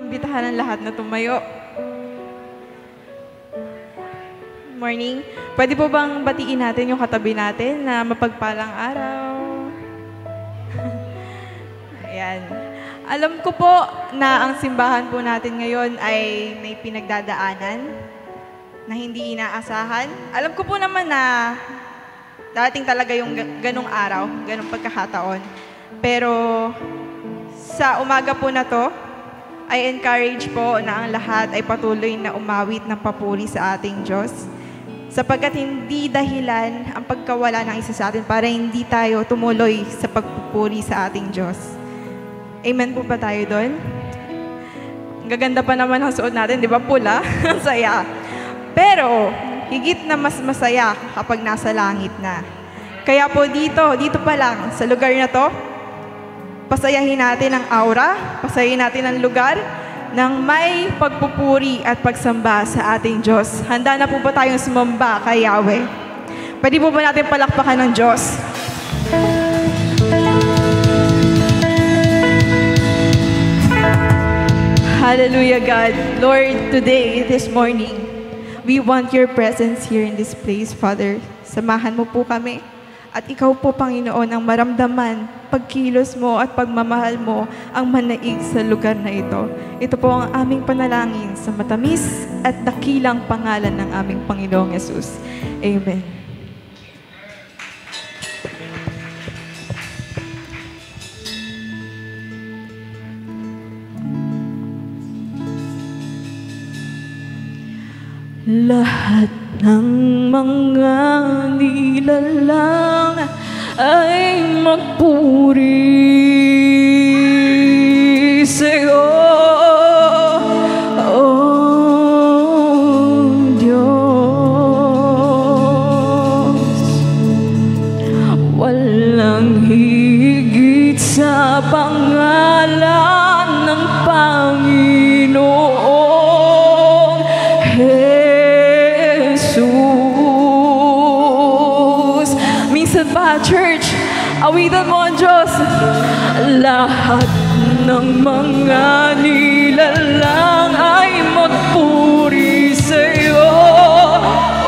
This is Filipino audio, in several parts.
imbitahan ang lahat na tumayo. Morning. Pwede po bang batiin natin yung katabi natin na mapagpalang araw? Ayan. Alam ko po na ang simbahan po natin ngayon ay may pinagdadaanan na hindi inaasahan. Alam ko po naman na dating talaga yung ganong araw, ganong pagkakataon. Pero sa umaga po na to, I encourage po na ang lahat ay patuloy na umawit ng papuri sa ating Diyos. Sapagkat hindi dahilan ang pagkawala ng isa sa atin para hindi tayo tumuloy sa pagpupuri sa ating Diyos. Amen po ba tayo doon? Ang gaganda pa naman ang suot natin, di ba? Pula, ang saya. Pero, higit na mas masaya kapag nasa langit na. Kaya po dito pa lang, sa lugar na to, pasayahin natin ang aura, pasayahin natin ang lugar, ng may pagpupuri at pagsamba sa ating Diyos. Handa na po ba tayong sumamba kay Yahweh? Pwede po ba natin palakpakan ng Diyos? Hallelujah, God. Lord, today, this morning, we want your presence here in this place, Father. Samahan mo po kami. At ikaw po, Panginoon, ang maramdaman, pagkilos mo at pagmamahal mo ang manaig sa lugar na ito. Ito po ang aming panalangin sa matamis at dakilang pangalan ng aming Panginoong Yesus. Amen. Lahat ng mga nilalang ay magpuri sa'yo, oh Diyos. Walang higit sa pangalan ng Panginoon. Church, awitan mo ang Diyos. Lahat ng mga nilalang ay magpuri sa'yo,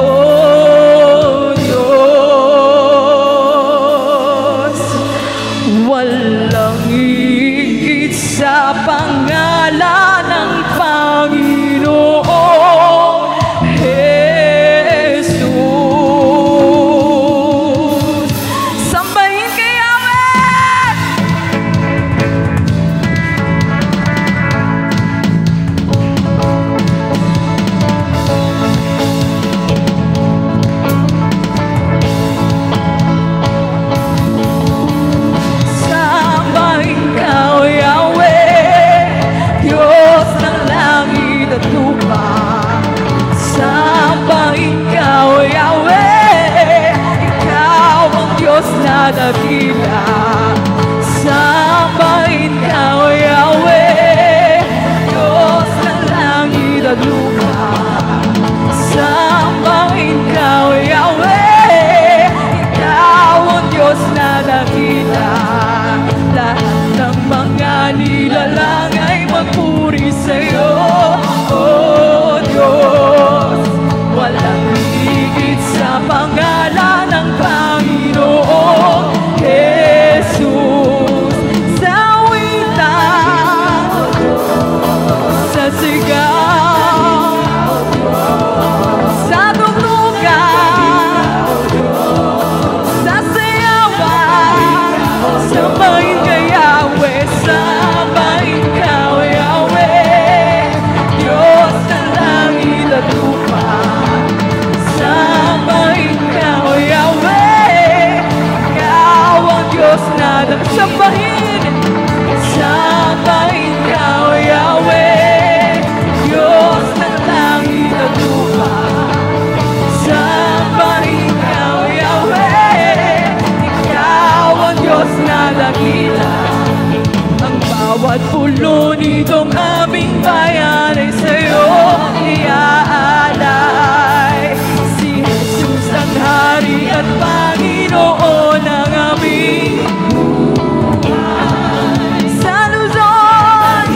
oh Diyos. Walang higit sa pangalan ng Panginoon. Dakila, sambahin ka, O Yahweh, Diyos ng langit at lupa. Sambahin ka, O Yahweh, Ikaw ang Diyos na dakila. Lahat ng mga nilalang ay magpuri sa'yo, O Diyos. Walang higit sa pangalan ng Panginoon Jesus. Sa witan, sa sigaw, sa tugtugan, sa sayawan, sambahin ka Yahweh, sambahin ka O Yahweh, Diyos ng langit at lupa. Sambahin ka O Yahweh, Ikaw ang Diyos na sambahin. Sambahin ka O Yahweh, Diyos ng langit at lupa. Sambahin ka O Yahweh, Ikaw ang Diyos na dakila. Ang bawat pulo nitong aming bayan ay sa'yo iaalay. Si Jesus ang Hari at Panginoon ng aming buhay. Sa Luzon,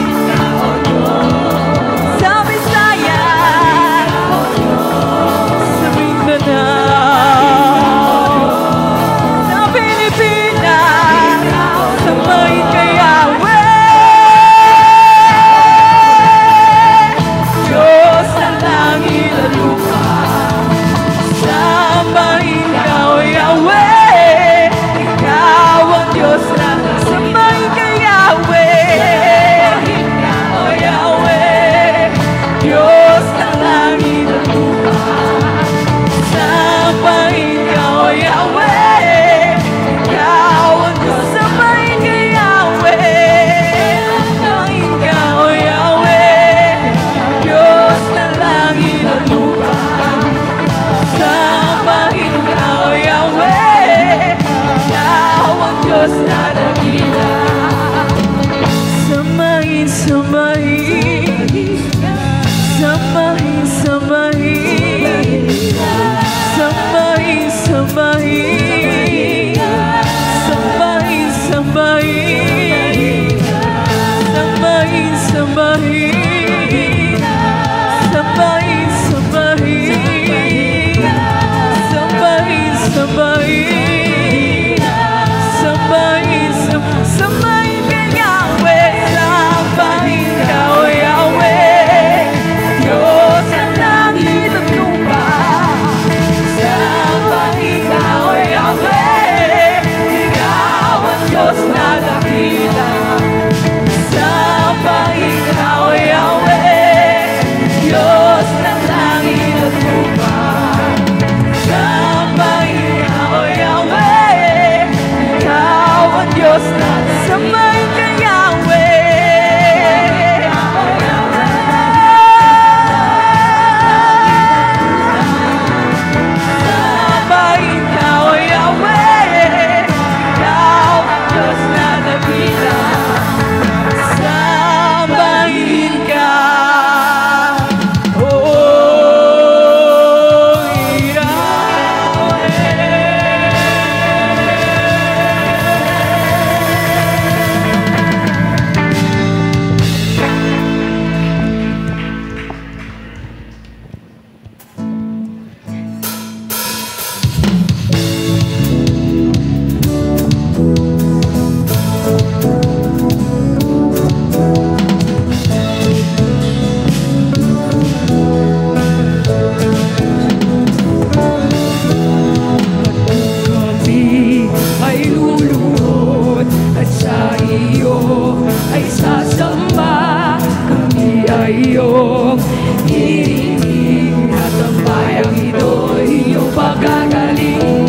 iyong hinihingi at ang bayang ito iyong pagkagaling.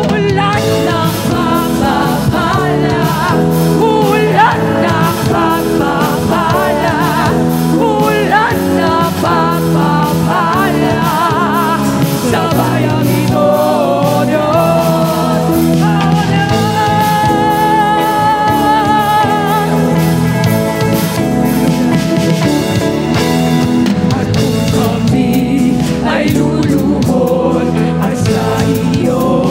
Ulan ng pagpapala, ulan ng pagpapala, ulan ng pagpapala sa bayang ito, Diyos. At kung kami ay luluhod at sa iyo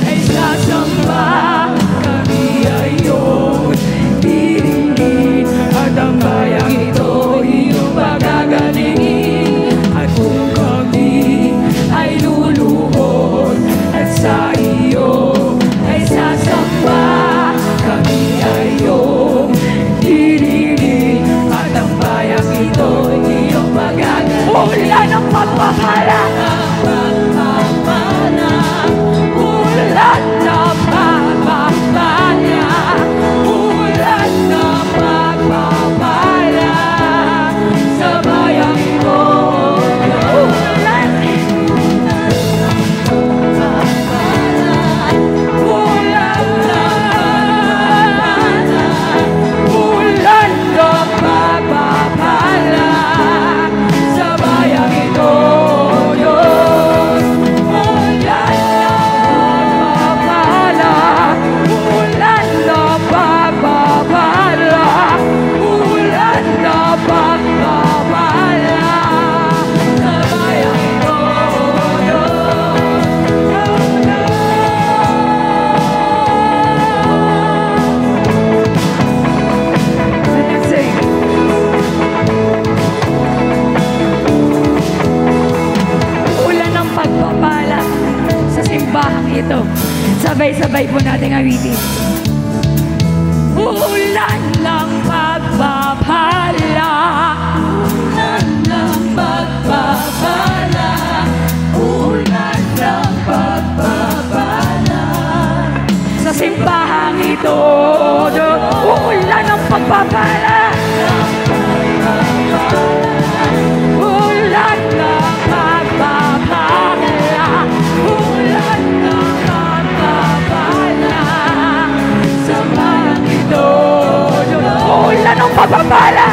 ay sasamba, kami ay iyong diringgin at ang bayang ito iyong pagagalingin. At kung kami ay luluhod at sa iyo ay sasamba, kami ay iyong diringgin at ang bayang ito iyong pagagalingin. Ulan ng pagpapala, ulan ng pagpapala, ulan ng pagpapala sa bayang ito. Ulan ulan ng pagpapala sa bayang ito, Diyos. Ulan ng pagpapala, ulan ng pagpapala sa bayang ito, Diyos. Let's sing. Ulan ng pagpapala sa simbahang ito. Sabay-sabay po natin awitin. Ulan ng pagpapala, ulan ng pagpapala, ulan ng pagpapala sa simbahang ito. Ulan ng pagpapala, ulan ng pagpapala, ulan ng pagpapala sa bayang ito. Ulan ng pagpapala,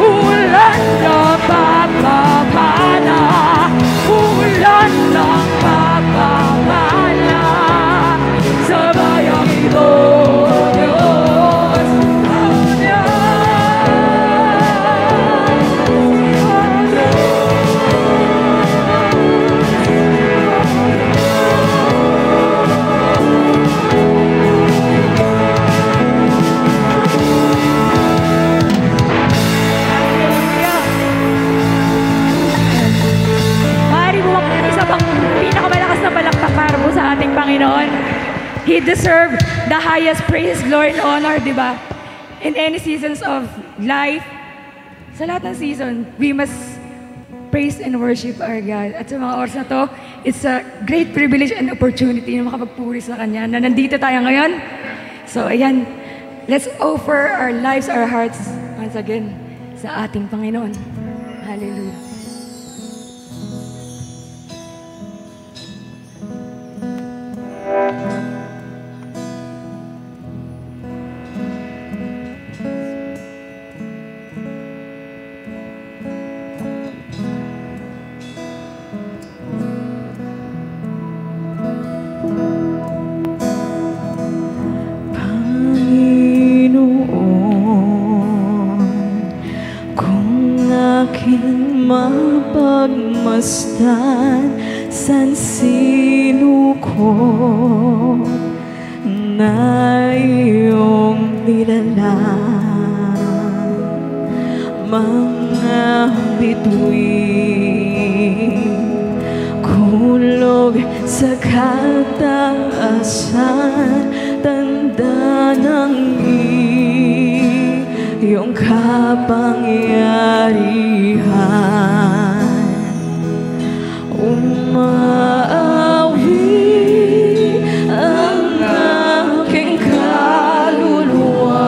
ulan ng pagpapala, ulan ng pagpapala sa bayang ito, Diyos. Maaari mo isa pang pinakamalakas na palakpak para po sa ating Panginoon. He deserved the highest praise, glory, and honor, di ba? In any seasons of life, sa lahat ng season, we must praise and worship our God. At sa mga oras na to, it's a great privilege and opportunity na makapagpuri sa Kanya, na nandito tayo ngayon. So, ayan, let's offer our lives, our hearts, once again, sa ating Panginoon. Hallelujah. Mapagmasdan san sino ko na iyong nilalang, mga bituin kulog sa kataasan, tanda ng iyong kapangyarihan. Umaawi ang aking kaluluwa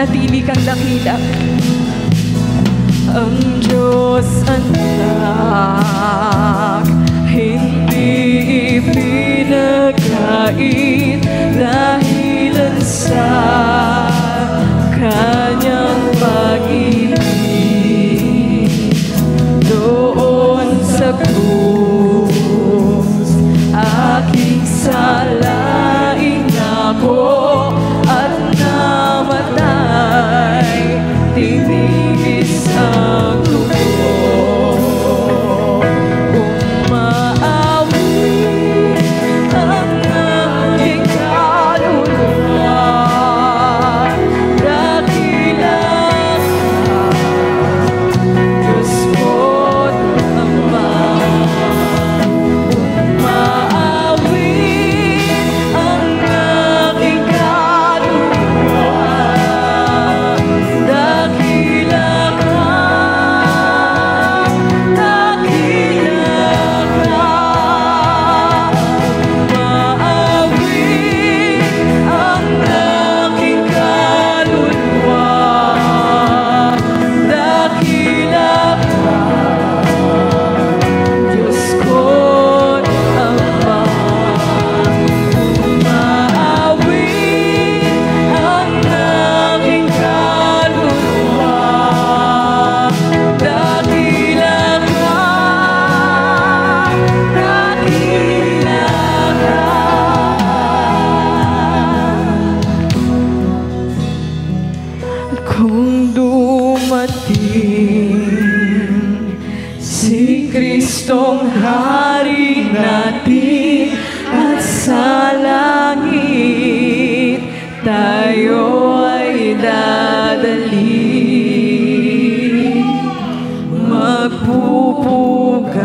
mananatili kang dakila. Ang Diyos anak, hindi ipinagkait dahilan sa kanyang pag-ibig. Doon sa krus, aking salain ako at namatay, tinigis ang dugo. Umaawit ang aking kaluluwa, dakila ka, Diyos ko't Ama. Umaawit ang aking kaluluwa, dakila ka, dakila ka. Umaawit ang aking kaluluwa, dakila ka, Diyos ko't Ama. Umaawit ang aking kaluluwa, dakila ka, dakila ka. Kung dumating si Kristong Hari natin at sa langit tayo ay dadalhin, magpupugay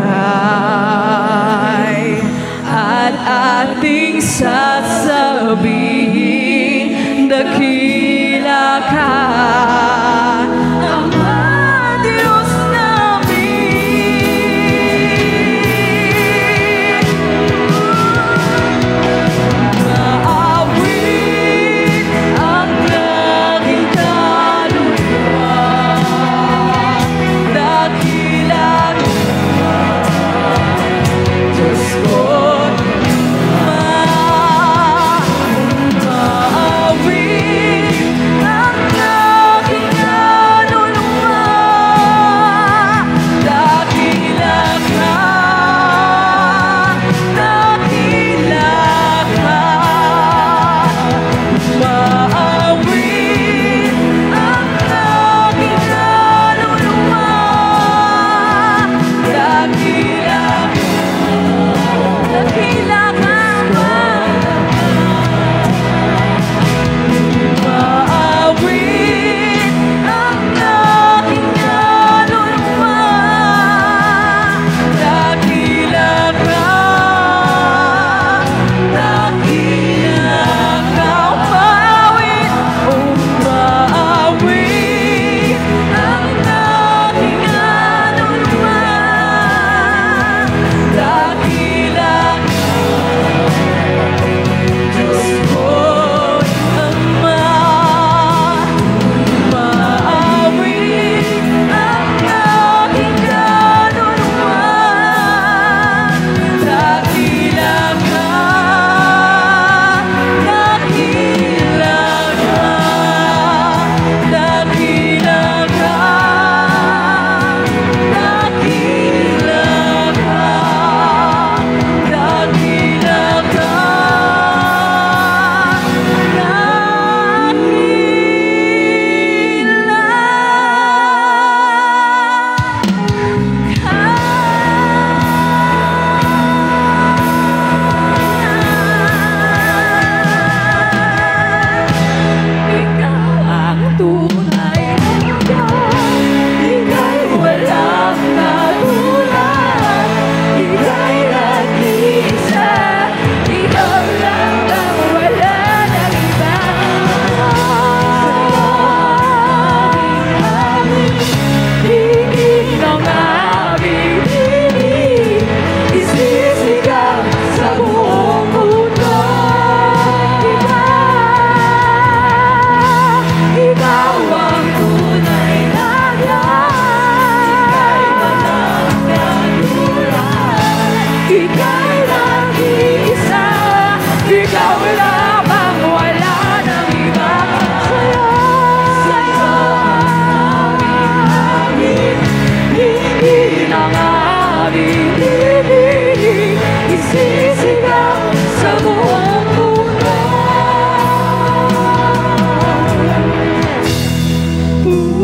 at ating sasabihin, dakila ka, Ama, Diyos namin. Maawit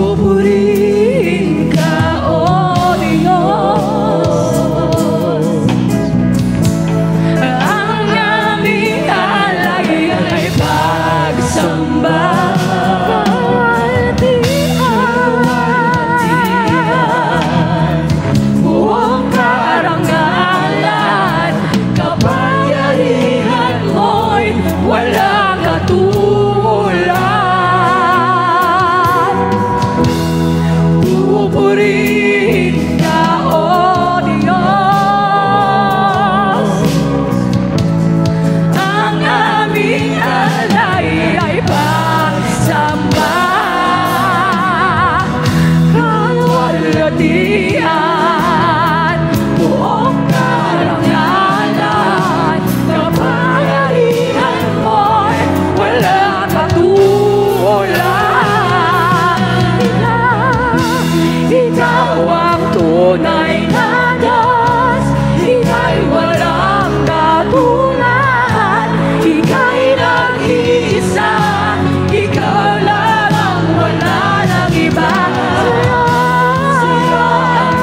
Pupurihin ka, O Diyos. Ang aming alay ay pagsamba. Buong karangalan, kapangyarihan mo'y walang katulad. Pupurihin ka, O Diyos. Ang aming alay ay pagsamba. Kalwalhatian, buong karangalan, kapangyarihan mo'y walang katulad. Ikaw ang tunay na Diyos, Ika'y walang katulad. Ika'y nag-iisa, Ikaw lang ang wala ng iba. Sa'yo ang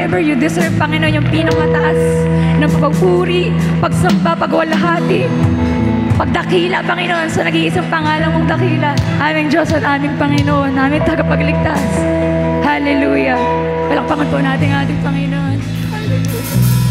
forever. You deserve, Panginoon, yung pinakamataas ng pagpupuri, pagsamba, pagwalhati, pagdakila, Panginoon, sa nag-iisang pangalan mong dakila. Aming Diyos at aming Panginoon, aming tagapagligtas. Hallelujah. Palakpakan po natin ang ating Panginoon. Hallelujah.